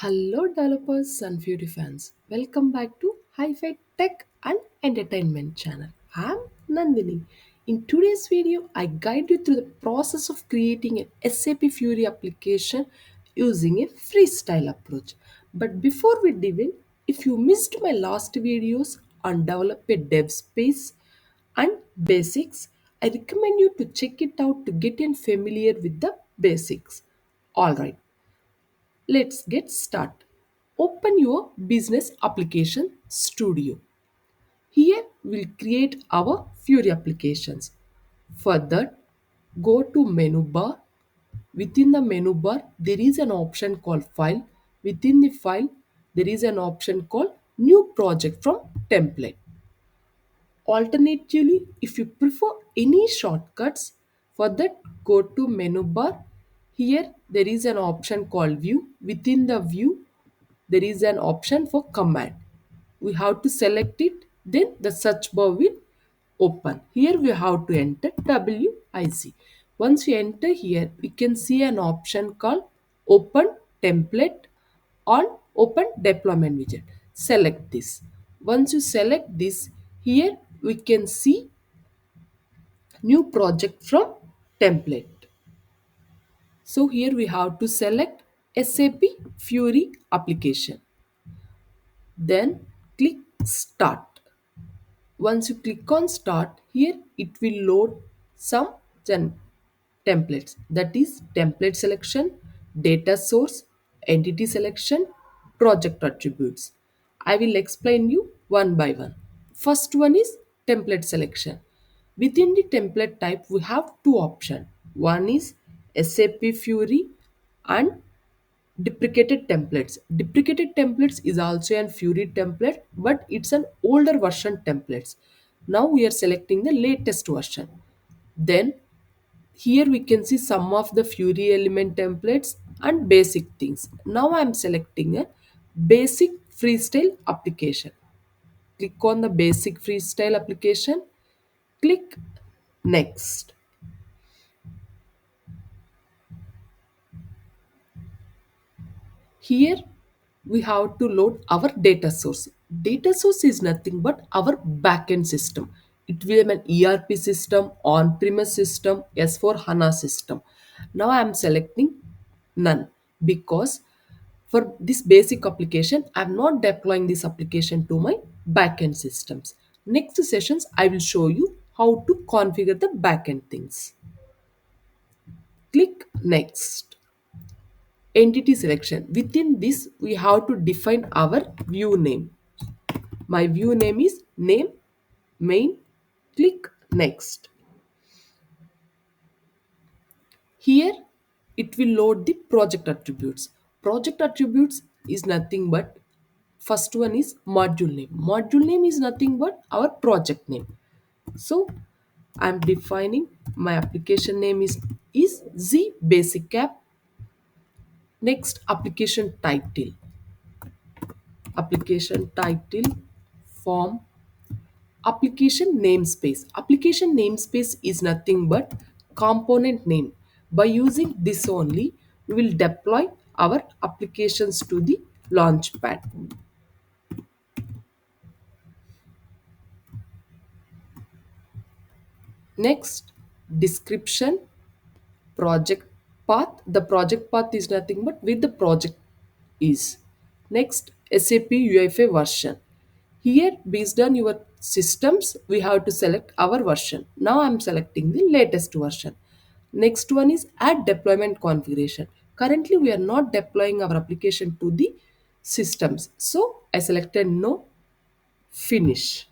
Hello, developers and Fiori fans. Welcome back to Hi-Fi Tech and Entertainment channel. I'm Nandini. In today's video, I guide you through the process of creating an SAP Fiori application using a freestyle approach. But before we dive in, if you missed my last videos on develop a dev space and basics, I recommend you to check it out to get in familiar with the basics. Alright, let's get started. Open your business application studio. Here we'll create our Fiori applications. For that, go to menu bar. Within the menu bar, there is an option called file. Within the file, there is an option called new project from template. Alternatively, if you prefer any shortcuts, for that go to menu bar. Here there is an option called view. Within the view, there is an option for command. We have to select it, then the search bar will open. Here we have to enter WIC. Once we enter here, we can see an option called open template or open deployment widget. Select this. Once you select this, here we can see new project from template. So here we have to select SAP Fiori application. Then click start. Once you click on start, here it will load some gen- templates, that is template selection, data source, entity selection, project attributes. I will explain you one by one. First one is template selection. Within the template type, we have two options. One is SAP Fiori and deprecated templates. Deprecated templates is also an Fury template, but it's an older version templates. Now we are selecting the latest version. Then here we can see some of the Fury element templates and basic things. Now I am selecting a basic freestyle application. Click on the basic freestyle application. Click next. Here we have to load our data source. Data source is nothing but our backend system. It will be an ERP system, on-premise system, S4 HANA system. Now I am selecting none because for this basic application, I am not deploying this application to my backend systems. Next sessions, I will show you how to configure the backend things. Click next. Entity selection. Within this, we have to define our view name. My view name is name main. Click next. Here it will load the project attributes. Project attributes is nothing but first one is module name. Module name is nothing but our project name. So I'm defining my application name is Z Basic App. Next, application title. Application title, form, application namespace. Application namespace is nothing but component name. By using this only, we will deploy our applications to the launchpad. Next, description, project path. The project path is nothing but with the project is. Next, SAP UFA version. Here, based on your systems, we have to select our version. Now I'm selecting the latest version. Next one is add deployment configuration. Currently, we are not deploying our application to the systems. So I selected no, finish.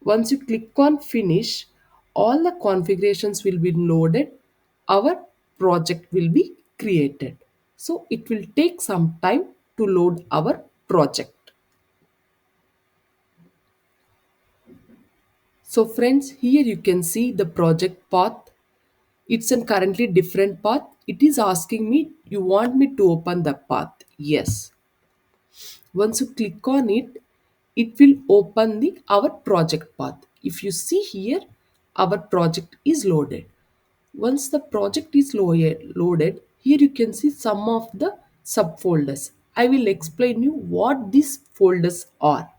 Once you click on finish, all the configurations will be loaded. Our project will be created. So it will take some time to load our project. So friends, here you can see the project path. It's a currently different path. It is asking me, you want me to open the path? Yes. Once you click on it, it will open the our project path. If you see here, our project is loaded. Once the project is loaded, here you can see some of the subfolders. I will explain you what these folders are.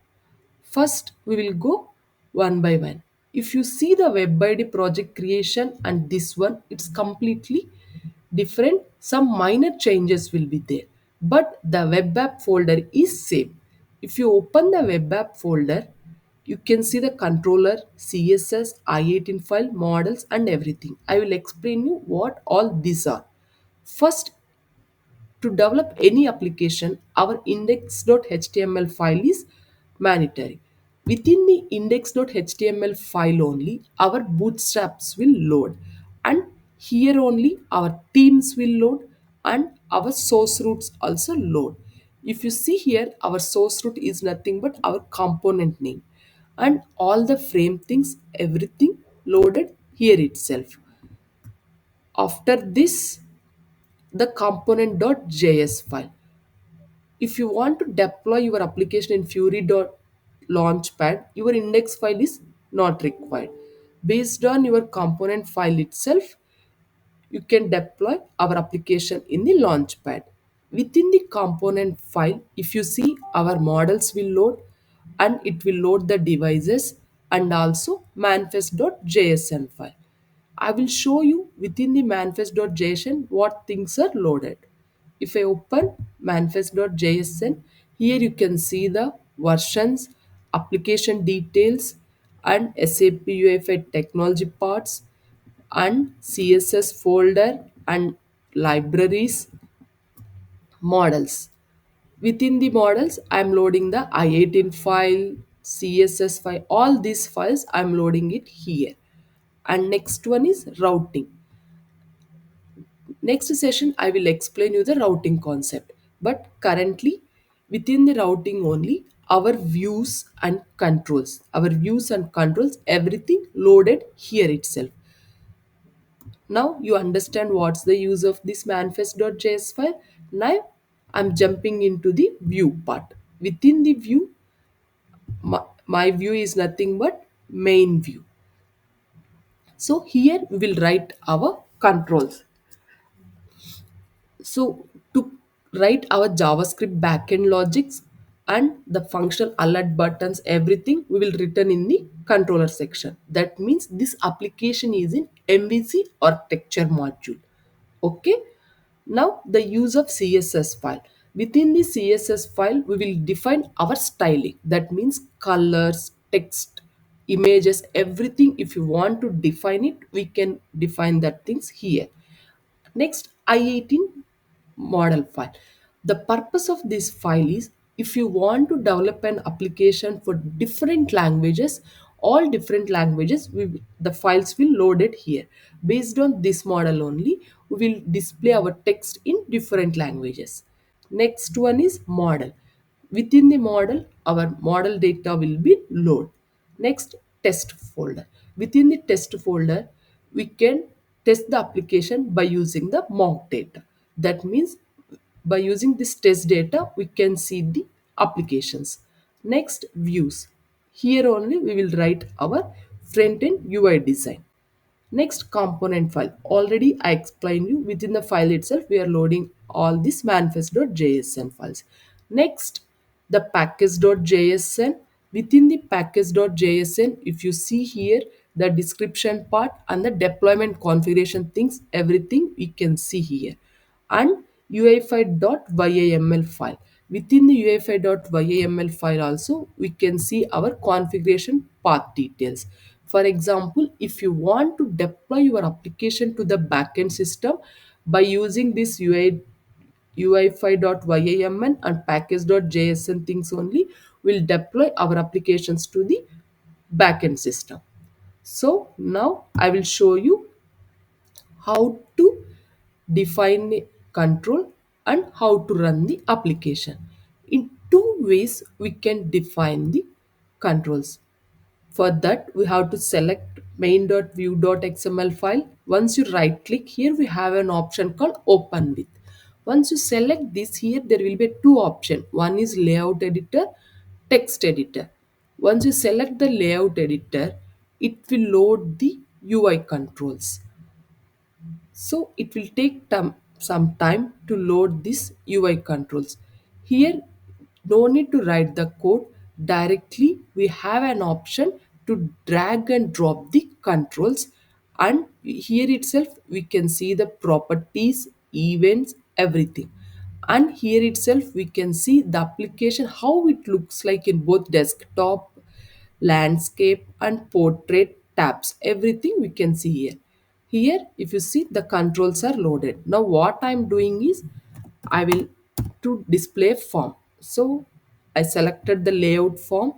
First, we will go one by one. If you see the web ID project creation and this one, it's completely different. Some minor changes will be there, but the web app folder is same. If you open the web app folder, you can see the controller, CSS, I18 file, models, and everything. I will explain you what all these are. First, to develop any application, our index.html file is mandatory. Within the index.html file only, our bootstraps will load, and here only our themes will load and our source roots also load. If you see here, our source root is nothing but our component name, and all the frame things, everything loaded here itself. After this, the component.js file. If you want to deploy your application in Fiori.launchpad, your index file is not required. Based on your component file itself, you can deploy our application in the launchpad. Within the component file, if you see, our models will load and it will load the devices and also manifest.json file. I will show you within the manifest.json what things are loaded. If I open manifest.json, here you can see the versions, application details, and SAP UEFI technology parts, and CSS folder and libraries, models. Within the models, I'm loading the I18 file, CSS file, all these files I'm loading it here. And next one is routing. Next session, I will explain you the routing concept. But currently, within the routing only, our views and controls, everything loaded here itself. Now you understand what's the use of this manifest.js file. Now I'm jumping into the view part. Within the view, my view is nothing but main view. So here we will write our controls. So to write our JavaScript backend logics and the functional alert buttons, everything we will written in the controller section. That means this application is in MVC architecture module. Okay. Now the use of CSS file. Within the CSS file, we will define our styling. That means colors, text, images, everything. If you want to define it, we can define that things here. Next, I18 model file. The purpose of this file is if you want to develop an application for different languages, all different languages, the files will load it here. Based on this model only, we will display our text in different languages. Next one is model. Within the model, our model data will be load. Next, test folder. Within the test folder, we can test the application by using the mock data. That means by using this test data, we can see the applications. Next, views. Here only we will write our front-end UI design. Next, component file. Already I explained you within the file itself, we are loading all these manifest.json files. Next, the package.json. Within the package.json, if you see here, the description part and the deployment configuration things, everything we can see here. And UEFI.yaml file. Within the UEFI.yaml file also, we can see our configuration path details. For example, if you want to deploy your application to the backend system by using this UI5.yaml and package.json things only, will deploy our applications to the backend system. So now I will show you how to define the control and how to run the application. In two ways we can define the controls. For that, we have to select main.view.xml file. Once you right click here, we have an option called open with. Once you select this here, there will be two options. One is layout editor, text editor. Once you select the layout editor, it will load the UI controls. So it will take some time to load this UI controls. Here, no need to write the code directly. We have an option to drag and drop the controls, and here itself we can see the properties, events, everything. And here itself we can see the application how it looks like in both desktop, landscape and portrait tabs. Everything we can see here. Here if you see the controls are loaded. Now what I'm doing is I will to display form. So I selected the layout form.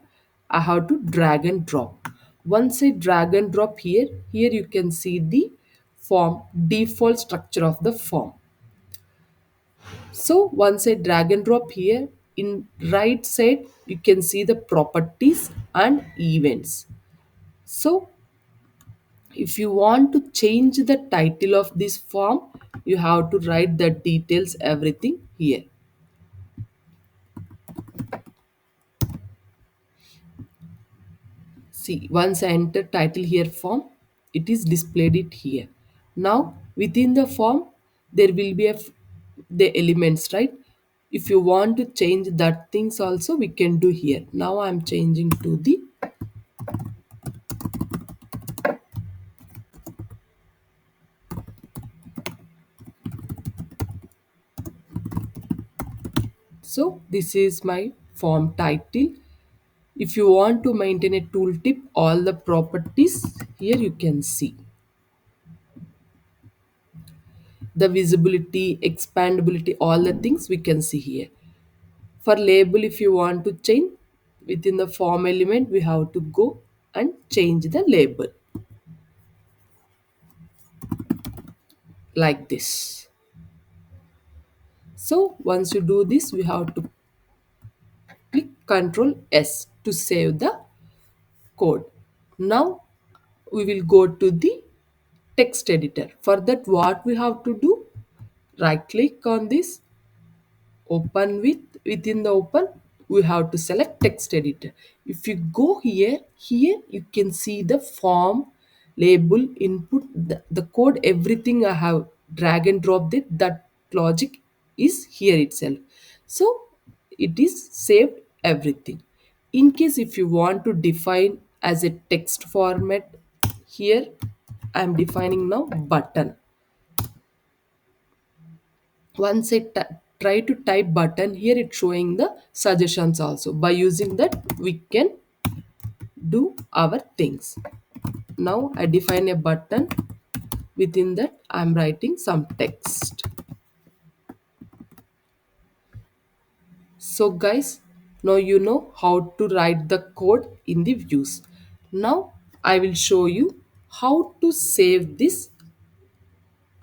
I have to drag and drop. Once I drag and drop here, here you can see the form default structure of the form. So once I drag and drop here, in right side you can see the properties and events. So if you want to change the title of this form, you have to write the details, everything here. See, once I enter title here form, it is displayed it here. Now within the form, there will be the elements, right? If you want to change that things also, we can do here. Now I'm changing to the, so this is my form title. If you want to maintain a tooltip, all the properties here you can see. The visibility, expandability, all the things we can see here. For label, if you want to change within the form element, we have to go and change the label like this. So once you do this, we have to click Ctrl S to save the code. Now we will go to the text editor. For that, what we have to do, right click on this, open with, within the open we have to select text editor. If you go here, here you can see the form, label, input, the code, everything I have drag and drop it, that logic is here itself. So it is saved everything. In case if you want to define as a text format, here I am defining now button. Once I try to type button, here it's showing the suggestions also. By using that we can do our things. Now I define a button. Within that I'm writing some text. So guys, now you know how to write the code in the views. Now I will show you how to save this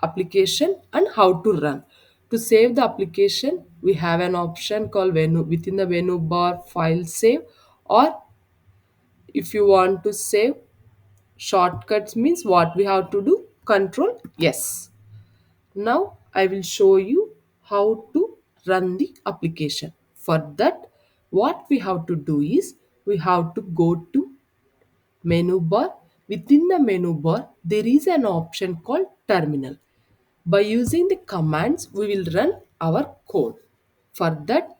application and how to run. To save the application, we have an option called menu. Within the menu bar, file save, or if you want to save shortcuts means what we have to do, control yes. Now I will show you how to run the application. For that, what we have to do is we have to go to menu bar. Within the menu bar, there is an option called terminal. By using the commands, we will run our code. For that,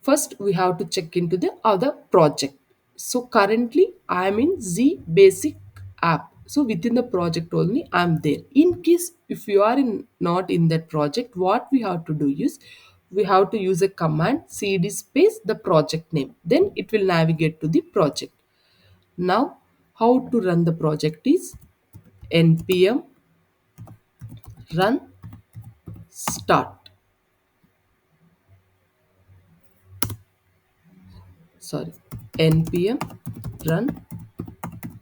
first we have to check into the other project. So currently I am in Z basic app. So within the project only I am there. In case if you are in not in that project, what we have to do is we have to use a command cd space the project name. Then it will navigate to the project. Now how to run the project is npm run start. Sorry, npm run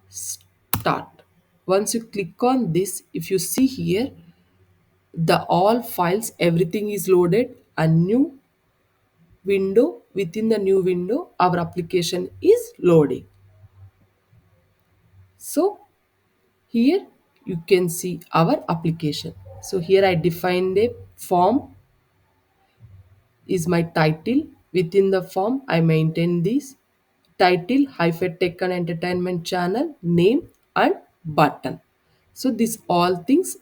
start. Once you click on this, if you see here, the all files, everything is loaded. A new window, within the new window our application is loading. So here you can see our application. So here I defined a form is my title. Within the form I maintain this title hyphen tech and entertainment channel name and button. So this all things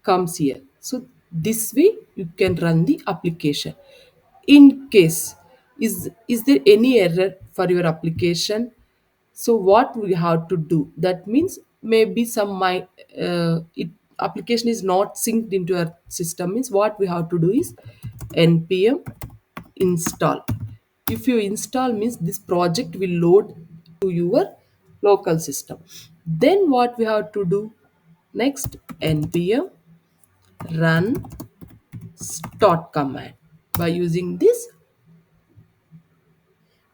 comes here. So This way you can run the application. In case, is there any error for your application? So what we have to do, that means maybe some my it application is not synced into our system, means what we have to do is npm install. If you install, means this project will load to your local system. Then what we have to do next, npm run start command. By using this,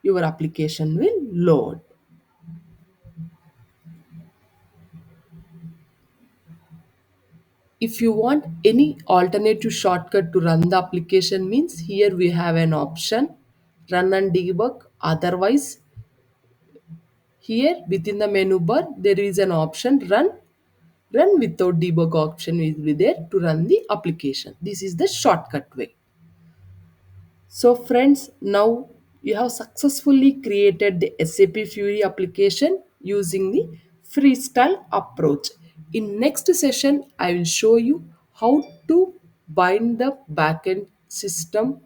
your application will load. If you want any alternative shortcut to run the application, means here we have an option run and debug. Otherwise, here within the menu bar there is an option run without debug option will be there to run the application. This is the shortcut way. So friends, now you have successfully created the SAP Fiori application using the freestyle approach. In next session, I will show you how to bind the backend system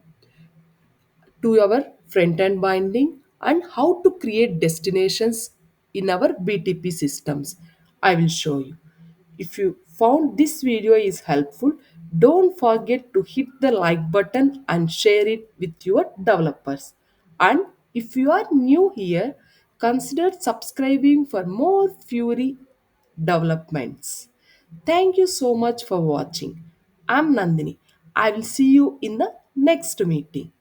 to our front end binding and how to create destinations in our BTP systems. I will show you. If you found this video is helpful, don't forget to hit the like button and share it with your developers. And if you are new here, consider subscribing for more Fury developments. Thank you so much for watching. I'm Nandini. I will see you in the next meeting.